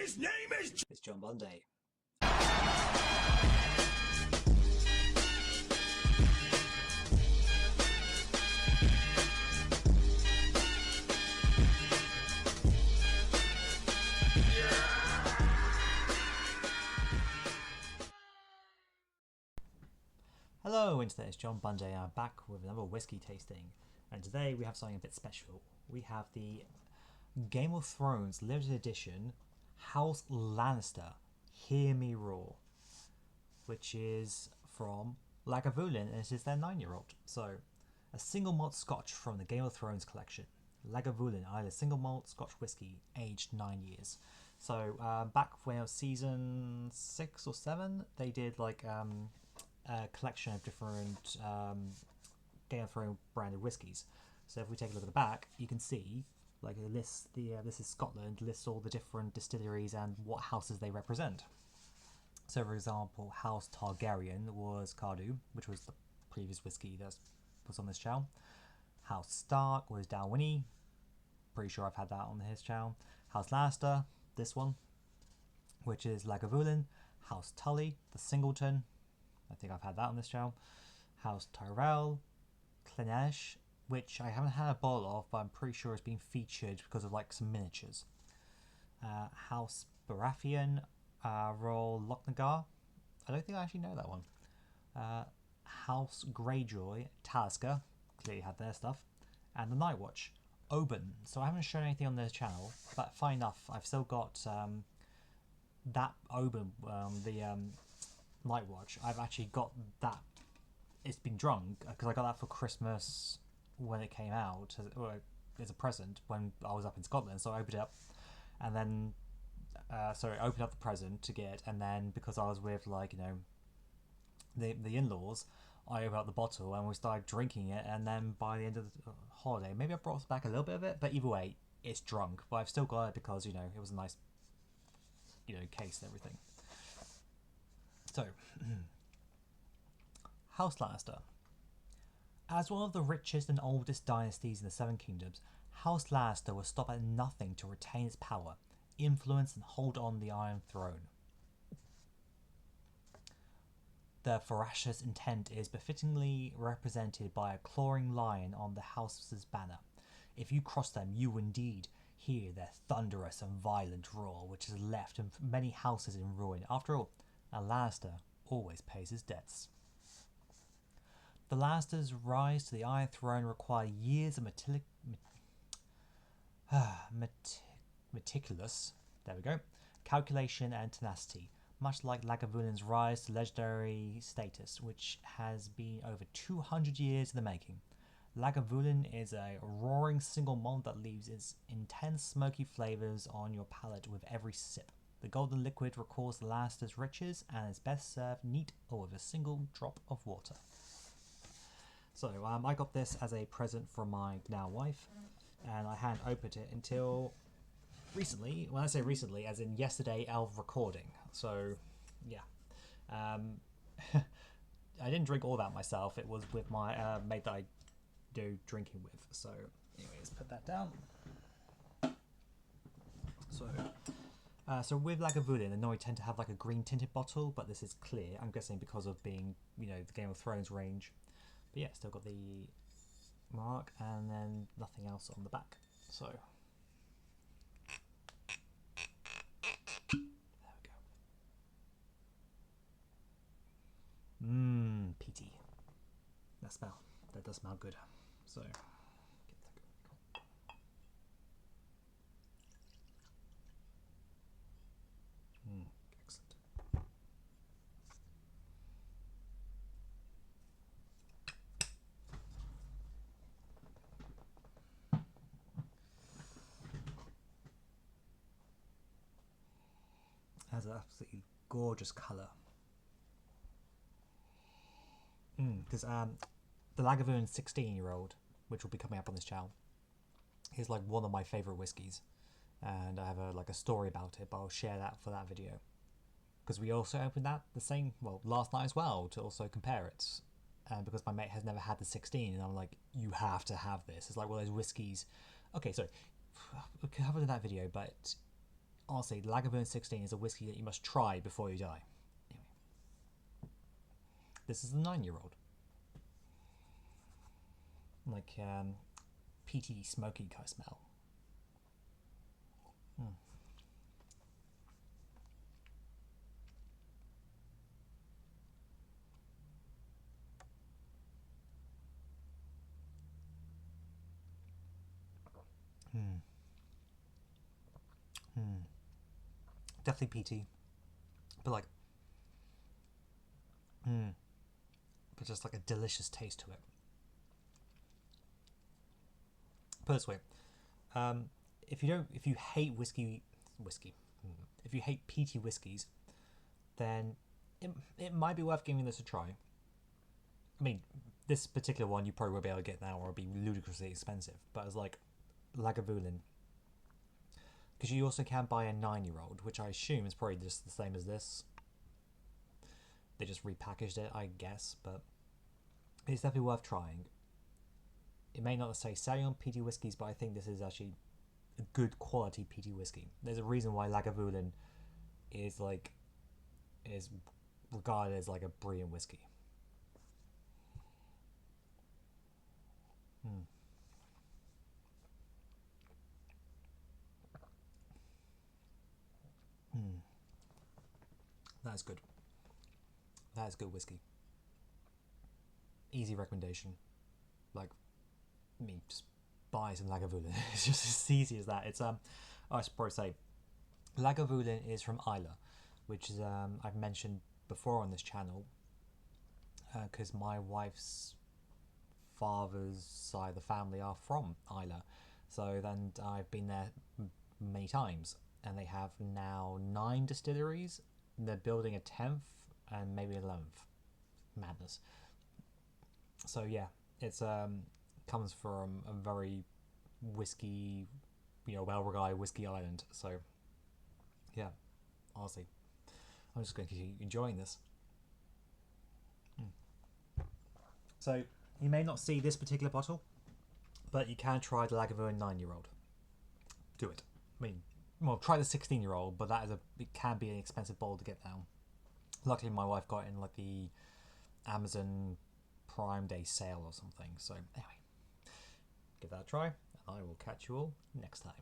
his name is... It's John Bunday. Hello Internet, it's John Bunday and I'm back with another whiskey tasting, and today we have something a bit special. We have the Game of Thrones limited edition House Lannister Hear Me Roar, which is from Lagavulin, and it is their 9-year-old. So, a single malt scotch from the Game of Thrones collection. Lagavulin, either single malt scotch whiskey, aged 9 years. So, back when it was season 6 or 7, they did like a collection of different Game of Thrones branded whiskies. So if we take a look at the back, you can see like it lists this is Scotland, lists all the different distilleries and what houses they represent. So for example, House Targaryen was Cardew, which was the previous whiskey that was on this channel. House Stark was Dalwhinnie, pretty sure I've had that on his channel. House Lannister, this one, which is Lagavulin. House Tully, the Singleton, I think I've had that on this channel. House Tyrell, Clinesh, which I haven't had a bottle of, but I'm pretty sure it's been featured because of like some miniatures. House Baratheon, Royal Lochnagar. I don't think I actually know that one. House Greyjoy, Talisker, clearly had their stuff. And the Night Watch, Oban. So I haven't shown anything on their channel, but fine enough, I've still got that Oban, the Night Watch. I've actually got that. It's been drunk because I got that for Christmas when it came out as a present when I was up in Scotland. So I opened it up, and then opened up the present to get, and then because I was with like the in-laws, I opened up the bottle and we started drinking it. And then by the end of the holiday, maybe I brought back a little bit of it, but either way, it's drunk. But I've still got it because it was a nice case and everything. So, House Lannister. As one of the richest and oldest dynasties in the Seven Kingdoms, House Lannister will stop at nothing to retain its power, influence and hold on the Iron Throne. Their ferocious intent is befittingly represented by a clawing lion on the house's banner. If you cross them, you indeed hear their thunderous and violent roar, which has left many houses in ruin. After all, a Lannister always pays his debts. The Lannisters' rise to the Iron Throne required years of meticulous calculation and tenacity, much like Lagavulin's rise to legendary status, which has been over 200 years in the making. Lagavulin is a roaring single malt that leaves its intense smoky flavours on your palate with every sip. The golden liquid recalls the Lannister's riches and is best served neat or with a single drop of water. So I got this as a present from my now wife, and I hadn't opened it until recently. When I say recently, as in yesterday of recording. So yeah, I didn't drink all that myself. It was with my mate that I do drinking with. So anyways, put that down. So with Lagavulin, I know I tend to have like a green tinted bottle, but this is clear. I'm guessing because of being, the Game of Thrones range. But yeah, still got the mark and then nothing else on the back. So there we go. Peaty. That does smell good. So get that going. Excellent. Has an absolutely gorgeous colour. Because the Lagavulin 16-year-old, which will be coming up on this channel, is like one of my favourite whiskies. And I have a story about it, but I'll share that for that video. Because we also opened that last night as well to also compare it. And because my mate has never had the 16, and I'm like, you have to have this. It's like one of those whiskies. Okay, so we covered that video, but honestly, Lagavulin 16 is a whiskey that you must try before you die. Anyway, this is a 9-year-old. Like, peaty, smoky kind of smell. Mm. Mm. Mm. Definitely peaty, but like, but just like a delicious taste to it. Put it this way, if you hate whiskey, if you hate peaty whiskies, then it might be worth giving this a try. I mean, this particular one you probably won't be able to get now, or it'll be ludicrously expensive. But it's like Lagavulin, because you also can buy a 9-year-old, which I assume is probably just the same as this. They just repackaged it, I guess, but it's definitely worth trying. It may not necessarily say on peaty whiskies, but I think this is actually a good quality peaty whiskey. There's a reason why Lagavulin is regarded as like a brilliant whiskey. Mm. Mm. That is good. That is good whiskey. Easy recommendation. Like, I mean, just buy some Lagavulin. It's just as easy as that. It's I should probably say, Lagavulin is from Islay, which is I've mentioned before on this channel, because my wife's father's side of the family are from Islay, so then I've been there many times, and they have now 9 distilleries. They're building a 10th and maybe 11th. Madness. So yeah, it's comes from a very whiskey, well-regarded whiskey island. So yeah, honestly, I'm just going to keep enjoying this. So you may not see this particular bottle, but you can try the Lagavulin 9-year-old. Do it. I mean, well, try the 16-year-old, but it can be an expensive bottle to get now. Luckily, my wife got it in like the Amazon Prime Day sale or something. So anyway, give that a try, and I will catch you all next time.